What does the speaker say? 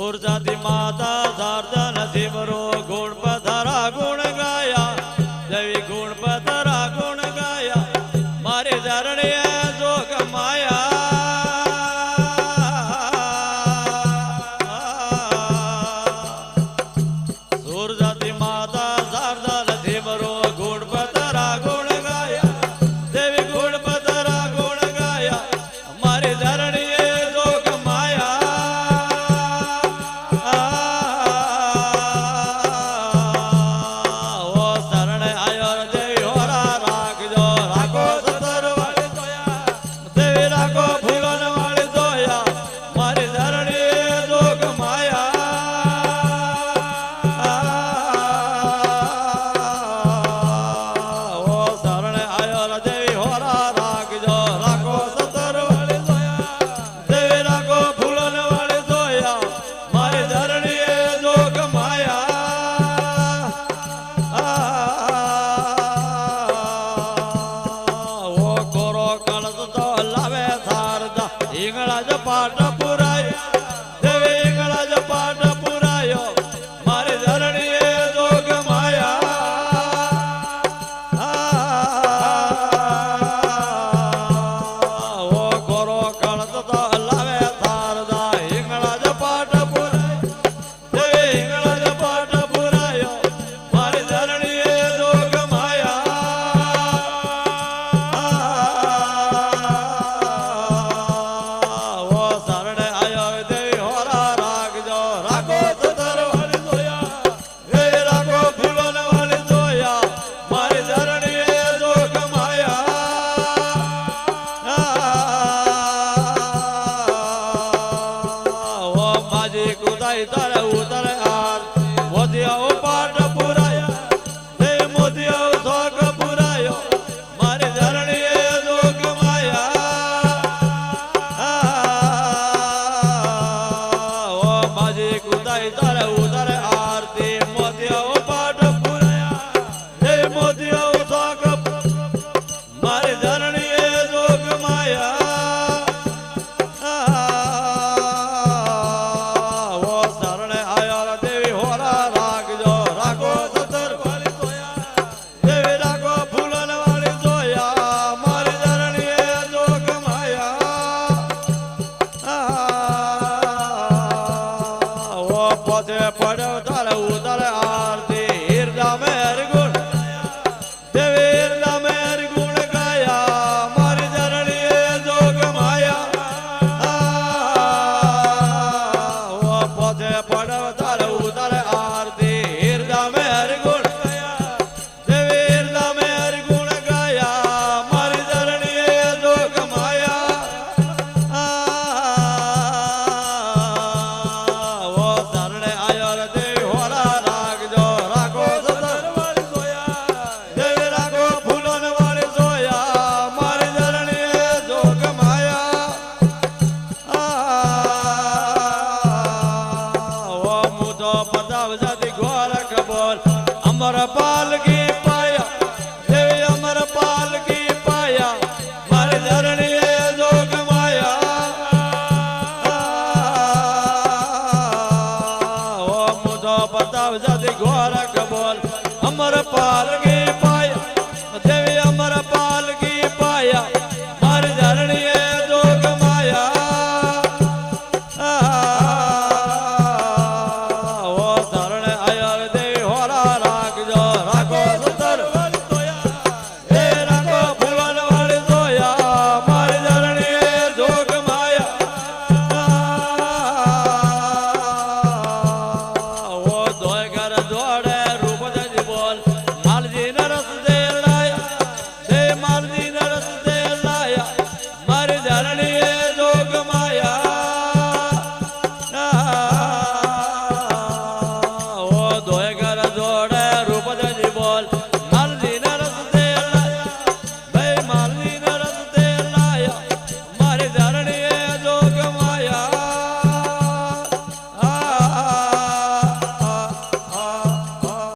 સુરજાતી માતા શારદા નથી બરો ગુણ પધારા ગુણ ગાયા દેવી ગુણ પધારા ગુણ ગાયા મારી ધરણીએ જોગ માયા સુરજાતી માતા શારદા નથી બરો ગુણ પધારા ગુણ ગાયા દેવી ગુણ પધારા ગુણ ગાયા મારી ધરણીએ પાટ પુરાય દેવી ઈંગળા જ પાટ પુરાયો મારી ધરણીએ જોગ માયા ઓ કોરો કળત તો લાવે થારદા ઈંગળા જ પાટ પુરાય દેવી ઈંગળા જ પાટ પુરાયો મારી ધરણીએ જોગ તારે ઉતરે આર મોતિયા પાટ પુરાયા હે મોતિયા સોગ પુરાયો મારી ધરણીએ જોગ માયા ઓ માજી કુદાઈ તારે ઉતરે આરતી મોતિયા પાટ પુરાયા હે મોતિયા સોગ મારી ધરણીએ જોગ માયા પડ્યો તારે ઉતારે આરતી હીરદા મેર ગુણ દેવી હીરદા મેર ગુણ ગાયા મારી ધરણીએ જોગ માયા પોતે પડ્યો તારે ઉતારે આરતી હીરદા મેર ગુણ દેવી હીરદા મેર ગુણ ગાયા મારી ધરણીએ જોગ માયા अमर पालकी पाया देवी अमर पालकी पाया मारी धरણીએ જોગ માયા ઓ મુજો બતાવ જતી ગોરખ બોલ अमर पालकी